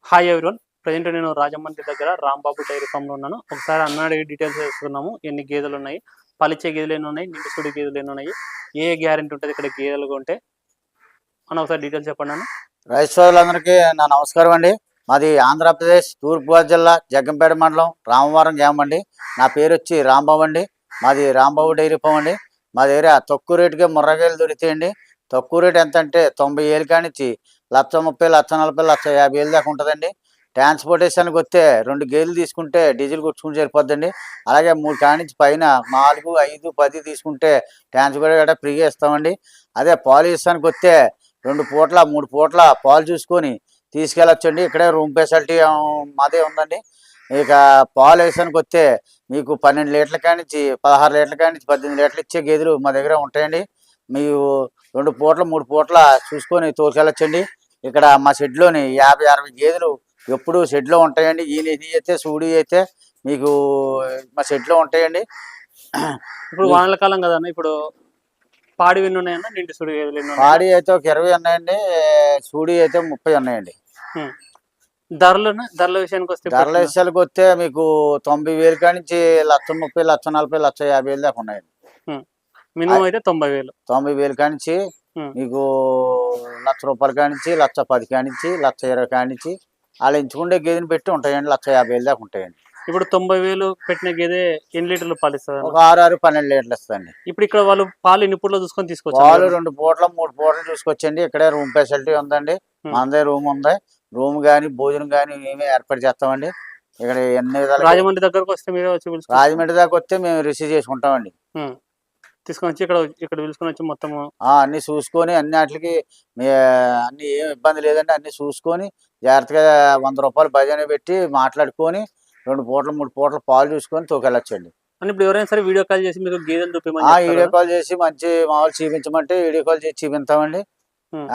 Hi everyone. Present నేను రాజమండ్రి దగ్గర Rambabu dairy ఫామ్లో ఉన్నాను. ఒకసారి అన్న అడిగి డీటెయిల్స్ తెలుసుకుందాము. ఎన్ని గేదెలు ఉన్నాయి, పాలిచ్చే గేదెలు ఎన్ని ఉన్నాయి, నిండు సుడి గేదెలు ఎన్ని ఉన్నాయి, ఏ గ్యారెంటీ ఉంటుంది ఇక్కడ గేదెలు కొంటే అన్న, ఒకసారి డీటెయిల్స్ చెప్పండి అన్న. రైతు సోదరులందరికీ నా నమస్కారం అండి. మాది ఆంధ్రప్రదేశ్ తూర్పుగోదావరి జిల్లా జగ్గంపేట మండలం రామవరం గ్రామం అండి. నా పేరు వచ్చి రాంబాబు అండి. మాది రాంబాబు డైరీ ఫామ్ అండి. మా దగ్గర తక్కువ రేటుకే ముర్రగేలు దొరుకుతాయండి. తక్కువ రేటు ఎంత అంటే 90,000 కానిచ్చి 1,30,000, 1,40,000, 1,50,000 దాకా ఉంటుందండి. ట్రాన్స్పోర్టేషన్కి వస్తే 2 గేదెలు తీసుకుంటే డీజిల్ కొట్టుకుని సరిపోద్దండి. అలాగే 3 కానించి పైన 4, 5, 10 తీసుకుంటే ట్రాన్స్పోర్ట్ గట్రా ఫ్రీగా ఇస్తామండి. అదే పాలు ఇస్తానికి వస్తే 2 పూట్ల 3 పూట్ల పాలు చూసుకొని తీసుకెళ్ళొచ్చండి. ఇక్కడే రూమ్ ఫెసిలిటీ మాదే ఉందండి. ఇక పాలు వేసానికి వస్తే మీకు 12 లీటర్ల కానించి 16 లీటర్ల కానించి 18 లీటర్లు ఇచ్చే గేదెలు మా దగ్గర ఉంటాయండి. మీరు 2 పూట్ల 3 పూట్ల చూసుకొని తోలుకెళ్ళొచ్చండి. ఇక్కడ మా షెడ్లోని 50-60 గేదెలు ఎప్పుడు షెడ్లో ఉంటాయండి. ఈయన అయితే సూడి అయితే మీకు మా షెడ్లో ఉంటాయండి. ఇప్పుడు వానల కాలం కదన్న, ఇప్పుడు పాడి ఎన్ని ఉన్నాయన్న, నిండు సుడి గేదెలు ఎన్ని ఉన్నాయి? పాడి అయితే ఒక 20 ఉన్నాయండి. సూడి అయితే 30 ఉన్నాయండి. ధరల విషయానికి వస్తే ధరల విషయాలకు వస్తే మీకు 90,000 కానించి 1,30,000, 1,40,000, 1,50,000 దాకా ఉన్నాయండి. మినిమం అయితే 90,000. 90,000 కానించి మీకు ₹1,00,000 కానించి 1,10,000 కానించి 1,20,000 కానించి వాళ్ళు ఎంచుకుంటే గేదెని పెట్టి ఉంటాయండి. 1,50,000 దాకా ఉంటాయండి. ఇప్పుడు 90,000 పెట్టిన గేదె ఎన్ని లీటర్లు పాలు ఇస్తుంది? ఒక 6, 12 లీటర్లు ఇస్తుంది. ఇప్పుడు ఇక్కడ వాళ్ళు పాలు ఎన్ని పూటలో చూసుకొని తీసుకోవచ్చు? పాలు 2 పూటలు 3 పూటలు చూసుకొచ్చండి. ఇక్కడే రూమ్ ఫెసిలిటీ ఉందండి. మనదే రూమ్ ఉంది. రూమ్ కానీ భోజనం కానీ మేమే ఏర్పాటు చేస్తామండి. ఇక్కడ ఎన్ని విధాలు రాజమండ్రి దగ్గరకు వస్తే మీరే వచ్చి రాజమండ్రి దాకా వస్తే మేము రిసీవ్ చేసుకుంటామండి. తీసుకొని వచ్చి ఇక్కడ పిలుచుకొని వచ్చి మొత్తము అన్ని చూసుకొని అన్ని వాటికి అన్ని ఏం ఇబ్బంది లేదండి. అన్ని చూసుకొని జాగ్రత్తగా ₹100 భజన పెట్టి మాట్లాడుకొని 2 పూటలు 3 పూటలు పాలు చూసుకొని తోకెళ్ళొచ్చండి. అని ఇప్పుడు ఎవరైనా సరే వీడియో కాల్ చేసి మీకు గేదెలు చూపించమని వీడియో కాల్ చేసి మంచి మామూలు చూపించమంటే వీడియో కాల్ చేసి చూపిస్తామండి.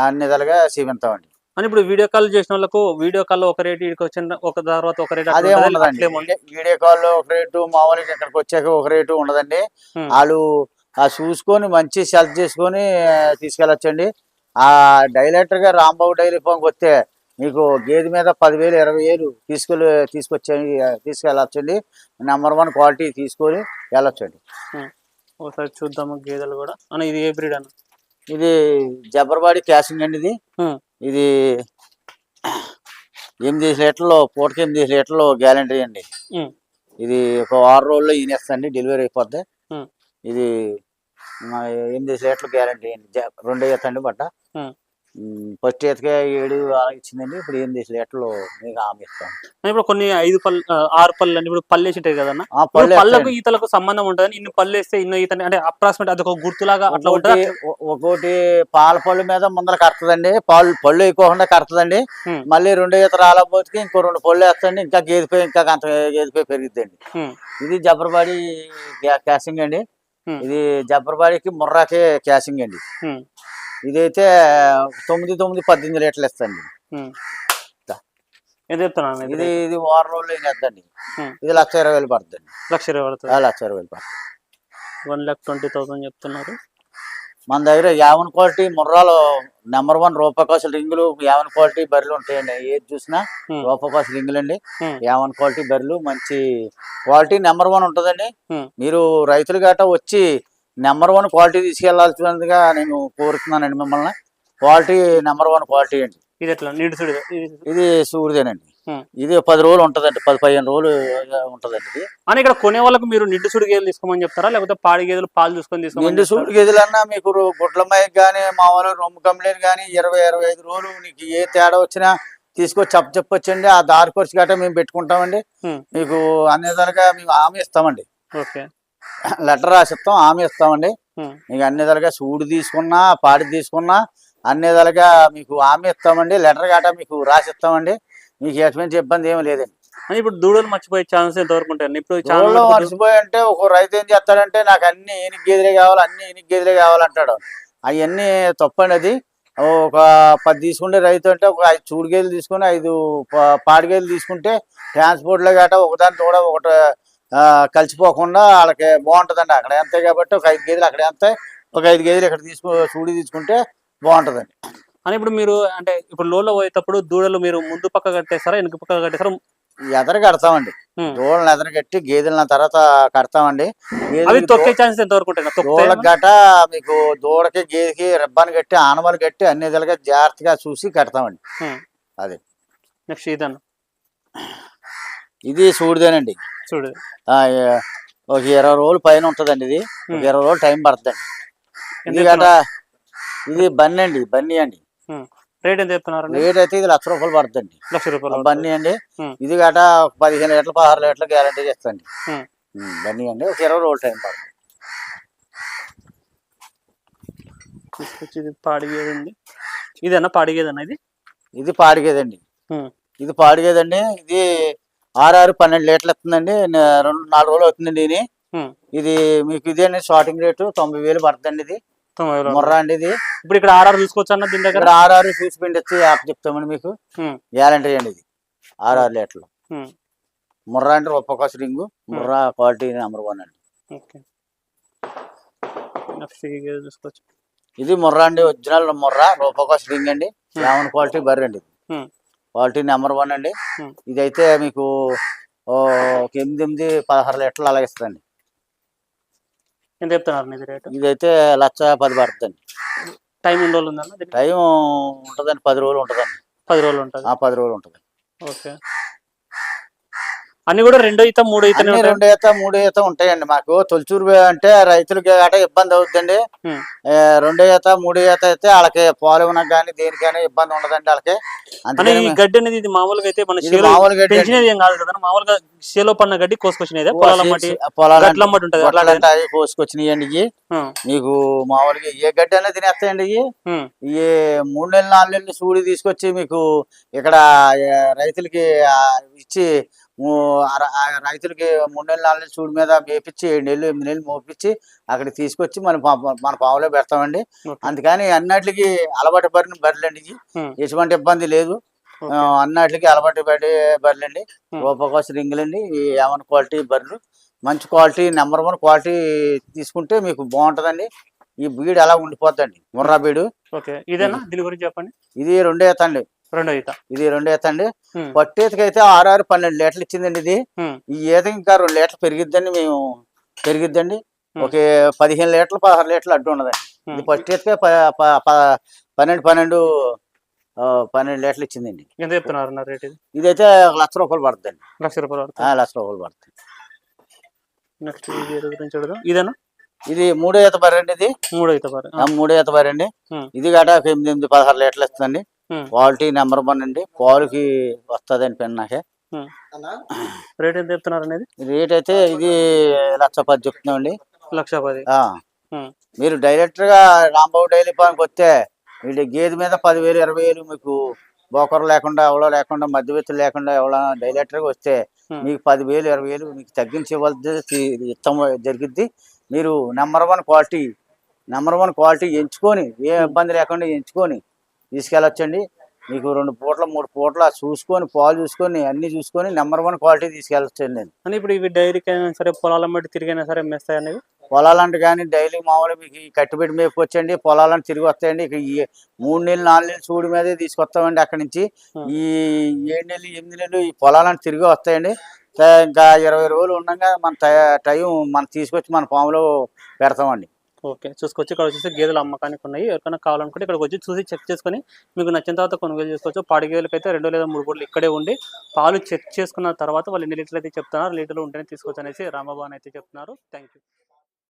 అన్ని విధాలుగా చూపిస్తామండి. అని ఇప్పుడు వీడియో కాల్ చేసిన వాళ్ళకు వీడియో కాల్ ఒక రేటు, ఇక్కడికి వచ్చిన ఒక తర్వాత ఒక రేటు అదే ఉండదండి. వీడియో కాల్లో ఒక రేటు, మామూలుగా ఇక్కడికి వచ్చాక ఒక రేటు ఉండదండి. వాళ్ళు చూసుకొని మంచి సెలెక్ట్ చేసుకొని తీసుకెళ్ళొచ్చండి. డైరెక్టర్ గా రాంబాబు డైరీ ఫామ్కి వస్తే మీకు గేదె మీద 10,000, 20,000 తీసుకెళ్ళొచ్చండి. #1 క్వాలిటీ తీసుకొని వెళ్ళొచ్చండి. ఒకసారి చూద్దాము గేదెలు కూడా. అన్న, ఇది ఏ బ్రీడ్ అన్న? ఇది జబర్బాడి క్యాసింగ్ అండి. ఇది 8 లీటర్లు పూటకి 8 లీటర్లు గ్యారంటీ అండి. ఇది ఒక 6 రోజుల్లో ఈనేస్తండి, డెలివరీ అయిపోద్ది. ఇది 8 లీటర్లు గ్యారంటీ అండి. 2 ఈతండి బట్ట. ఫస్ట్ ఈతకే 7 ఇచ్చిందండి. ఇప్పుడు 8 లీటర్లు మీకు హామీ ఇస్తాం. ఇప్పుడు కొన్ని 5 పళ్ళు 6 పళ్ళు అండి. ఇప్పుడు పళ్ళు వేసి ఉంటాయి కదన్న, పళ్ళకు ఈతలకు సంబంధం ఉంటుంది. ఇన్ని పళ్ళు వేస్తే ఇన్ని ఈత అంటే అప్రాక్సిమేట్ అది ఒక గుర్తులాగా అట్లా ఉంటుంది. ఒకటి పాల పళ్ళు మీద ముందర కడుతుందండి. పళ్ళు ఎక్కువకుండా కడుతుందండి. మళ్ళీ 2 ఈత రాలబోతుకి ఇంకో 2 పళ్ళు వేస్తండి. ఇంకా గేదెపై అంత గేదెపై పెరుగుద్దండి. ఇది జబర్బాడి క్యాసింగ్ అండి. ఇది జబర్బాడికి ముర్రాకే క్యాసింగ్ అండి. ఇదైతే 9, 18 లీటర్లు ఇస్తండి. ఇది 6 రోజులు వేద్దండి. ఇది 1,20,000 పడుతుంది. 1,20,000 పడుతుంది. 1,20,000 చెప్తున్నారు. మన దగ్గర 50 క్వాలిటీ ముర్రాలు #1 రూపాయకోసలు రింగులు 50 క్వాలిటీ బర్రెలు ఉంటాయండి. ఏది చూసినా రూపాయకోసలు రింగులు అండి. 50 క్వాలిటీ బర్రెలు మంచి క్వాలిటీ #1 ఉంటుందండి. మీరు రైతులు గట్రా వచ్చి #1 క్వాలిటీ తీసుకెళ్లాల్సిందిగా నేను కోరుతున్నానండి మిమ్మల్ని. క్వాలిటీ #1 క్వాలిటీ అండి. ఇది ఎట్లా ఇది సూడిదేనండి. ఇది 10 రోజులు ఉంటదండి. 10-15 రోజులు ఉంటదండి. ఇది అని ఇక్కడ కొనే వాళ్ళకి మీరు నిండు సుడి గేదెలు తీసుకోమని చెప్తారా, లేకపోతే పాడి గేదెలు పాలు చూసుకొని తీసుకోమని? నిండు సుడి గేదెలు అన్నా మీకు గుడ్లమ్మాయికి కానీ మామూలు రొమ్ము కంప్లీట్ కానీ 20-25 రోజులు నీకు ఏ తేడా వచ్చినా తీసుకొచ్చి చెప్పొచ్చండి. ఆ దారి ఖర్చు గట్రా మేము పెట్టుకుంటామండి. మీకు అన్ని విధాలుగా మేము హామీ ఇస్తామండి. లెటర్ రాసిస్తాం, హామీ ఇస్తామండి. మీకు అన్ని విధాలుగా సూడి తీసుకున్నా పాడి తీసుకున్నా అన్ని విధాలుగా మీకు హామీ ఇస్తామండి. లెటర్ గట్రా మీకు రాసిస్తామండి. మీకు ఎటువంటి ఇబ్బంది ఏమి లేదండి. ఇప్పుడు దూడలు మర్చిపోయే ఛాన్స్ ఎంతవరకు ఉంటాయండి? ఇప్పుడు దూడలు మర్చిపోయి అంటే ఒక రైతు ఏం చేస్తాడంటే నాకు అన్ని ఎనిమిది గేదెలే కావాలి, అన్ని 8 గేదెలే కావాలంటాడు. అవన్నీ తప్పండి. అది ఒక 10 తీసుకుంటే రైతు అంటే ఒక 5 చూడు గేదెలు తీసుకొని 5 పాడి గేదెలు తీసుకుంటే ట్రాన్స్పోర్ట్లో గట్రా ఒకదాని తోడ ఒకటి కలిసిపోకుండా వాళ్ళకి బాగుంటుందండి. అక్కడ ఎంత కాబట్టి ఒక 5 గేదెలు అక్కడ ఎంత, ఒక 5 గేదెలు ఇక్కడ చూడి తీసుకుంటే బాగుంటుందండి. అని ఇప్పుడు మీరు అంటే ఇప్పుడు లోలో పోయేటప్పుడు దూడలు మీరు ముందు పక్క కట్టేస్తారా వెనుక పక్క కట్టేస్తారా? ఎదర కడతామండి. ఉమ్. దూడలను ఎదర కట్టి గేదెలను తర్వాత కడతామండి. అవి గేదెలకి తొక్కే ఛాన్సెస్ ఎంత వరకు ఉంటాయి? దూడలకు గట మీకు దూడకి గేదెకి రిబ్బన్ కట్టి ఆనవాలు కట్టి అన్ని విధాలుగా జాగ్రత్తగా చూసి కడతామండి. అది నెక్స్ట్ ఇదన్న ఇది సూడిదేనండి. చూడు. ఒక 20 రోజులు పైన ఉంటుందండి. ఇది ఒక 20 రోజులు టైం పడుతుందండి. ఇది గట ఇది బన్నీ అండి. బన్నీ అండి. రేట్ ఎంత చెప్తున్నారు? రేట్ అయితే ఇది ₹1,00,000 పడుతుందండి. ₹1,00,000 బన్నీ అండి. ఇది గట 15 లీటర్లు 16 లీటర్లు గ్యారంటీ చేస్తాండి. బన్నీ అండి. ఒక 20 రోజులు టైం పడుతుంది. ఇది పాడిగేదండి. ఇదేనా పాడిగేదన్న? ఇది పాడిగేదండి. ఇది పాడిగేదండి. ఇది 12 లీటర్లు ఇస్తుందండి. 4 రోజులు అవుతుందండి. ఇది మీకు ఇదేండి స్టార్టింగ్ రేటు 90,000 పడుతుందండి. ఇది ముర్రా అండి. ఇది ఇప్పుడు ఇక్కడ ఆర్ఆర్ చూసుకోవచ్చు అన్న దీని దగ్గర? ఆర్ఆర్ చూసి పిండి యాప్ చెప్తామండి మీకు. గ్యారంటీ అండి. ఇది 6 లీటర్లు ముర్రా అంటే రూపకాస్ రింగు. ముర్రా క్వాలిటీ నెంబర్ 1 అండి. చూసుకోవచ్చు. ఇది ముర్రా అండి. ఒరిజినల్ ముర్రా రూపకాస్ రింగ్ అండి. 11 క్వాలిటీ బర్రె అండి. క్వాలిటీ నెంబర్ 1 అండి. ఇదైతే మీకు 8, 16 లీటర్లు అలాగే ఇస్తుందండి. ఎంత చెప్తున్నారు ఇది రేటు? ఇదైతే 1,10,000 పడుతుందండి. టైం ఎన్ని రోజులు ఉందన్న? టైం ఉంటుందండి. 10 రోజులు ఉంటుందండి. 10 రోజులు ఉంటుంది. 10 రోజులు ఉంటుంది. ఓకే. అన్ని కూడా 2 ఈత 3 ఈత 2 ఈత 3 ఈత ఉంటాయండి. మాకు తొలిచూరు అంటే రైతులకి గట ఇబ్బంది అవుతుందండి. 2 ఈత 3 ఈత అయితే వాళ్ళకి పాలు ఇవ్వడానికి కానీ దేనికైనా ఇబ్బంది ఉండదండి వాళ్ళకి. అంటే ఈ గడ్డి అనేది ఇది మామూలుగా అయితే మన మామూలు గడ్డి పెంచినది ఏం కాదు కదా, మామూలుగా చేలో పన్న గడ్డి కోసుకొచ్చినది. పొలాల మట్టి ఉంటుంది అవి కోసుకొచ్చినాయండి. మీకు మామూలుగా ఏ గడ్డి అనేది తినేస్తాయండి. ఈ 3 నెలలు 4 నెలలు సూడి తీసుకొచ్చి మీకు ఇక్కడ రైతులకి ఇచ్చి రైతులకి 3 నెలలు 4 నెలలు సూడి మీద మేపించి 7 నెలలు 8 నెలలు మోపించి అక్కడికి తీసుకొచ్చి మన పాములో పెడతామండి. అందుకని అన్నిటికి అలవాటు పడిన బర్రెలండి. ఎటువంటి ఇబ్బంది లేదు. అన్నిటికి అలవాటు పడి బర్రెలండి. రూపకోస రింగులండి. ఈ ఏమన్ క్వాలిటీ బర్రెలు మంచి క్వాలిటీ నెంబర్ 1 క్వాలిటీ తీసుకుంటే మీకు బాగుంటుందండి. ఈ బీడు అలా ఉండిపోద్దండి. ముర్రా బీడు. ఇదేనా? దీని గురించి చెప్పండి. ఇది 2 ఈత అండి. 2 ఈత. ఇది 2 ఈత అండి. పట్టేతకి అయితే 12 లీటర్లు ఇచ్చిందండి. ఇది ఈ ఈత ఇంకా 2 లీటర్లు పెరిగిద్దండి. ఒక 15 లీటర్లు 16 లీటర్లు అడ్డు ఉండదండి. ఇది పట్టేతకే 12 లీటర్లు ఇచ్చిందండి. ఎంత చెప్తున్నారు రేట్? ఇదైతే ₹1,00,000 పడుతుందండి. ₹1,00,000 పడుతుంది. నెక్స్ట్ గురించి చూడదాం. ఇదేనా? ఇది 3 ఈత బర్రె అండి. ఇది 3 ఈత బర్రె. 3 ఈత బర్రె అండి. ఇది గట 8, 16 లీటర్లు ఇస్తుందండి. క్వాలిటీ నెంబర్ 1 అండి. పాలుకి వస్తుందండి పెన్నాకే. రేట్ ఎంత చెప్తున్నారు అనేది? రేట్ అయితే ఇది 1,10,000 చెప్తున్నామండి. 1,10,000. మీరు డైరెక్ట్ గా రాంబాబు డైరీ ఫార్మ్కి వస్తే వీళ్ళ గేదె మీద 10,000 20,000 మీకు బోకర్ లేకుండా ఎవరో లేకుండా మధ్యవర్తులు లేకుండా ఎవరో డైరెక్ట్ గా వస్తే మీకు 10,000 20,000 మీకు తగ్గించి ఇవ్వాల్సి ఇష్టం జరిగిద్ది. మీరు నెంబర్ 1 క్వాలిటీ ఎంచుకొని ఏ ఇబ్బంది లేకుండా ఎంచుకొని తీసుకెళ్ళొచ్చండి. మీకు 2 పూట్ల 3 పూట్ల చూసుకొని పాలు చూసుకొని అన్ని చూసుకొని నెంబర్ 1 క్వాలిటీ తీసుకెళ్ళొచ్చండి. అని ఇప్పుడు ఇవి డైరీకి అయినా సరే పొలాల మట్టి తిరిగైనా సరే మేస్తాయి అనేది? పొలాలంటే కానీ డైలీ మామూలుగా మీకు కట్టుబెట్టి మేపుకొచ్చండి. పొలాలను తిరిగి వస్తాయండి. ఇక ఈ 3 నెలలు 4 నెలలు సూడి మీదే తీసుకొస్తామండి. అక్కడి నుంచి ఈ 7 నెలలు 8 నెలలు ఈ పొలాలను తిరిగి వస్తాయండి. ఇంకా 20 రోజులు ఉండగా మన టైం మనం తీసుకొచ్చి మన పాములో పెడతామండి. ఓకే. చూసుకోవచ్చు. ఇక్కడ వచ్చేసి గేదెలు అమ్మకానికి ఉన్నాయి. ఎవరికైనా కావాలనుకుంటే ఇక్కడికి వచ్చి చూసి చెక్ చేసుకొని మీకు నచ్చిన తర్వాత కొనుగోలు చేసుకోవచ్చు. పాడి గేదెలకు అయితే 2 లేదా 3 పూటలు ఇక్కడే ఉండి పాలు చెక్ చేసుకున్న తర్వాత వాళ్ళు ఎన్ని లీటర్లు అయితే చెప్తున్నారు, లీటర్లు ఉంటేనే తీసుకోవచ్చు అనేసి రాంబాబు అని అయితే చెప్తున్నారు. Thank you.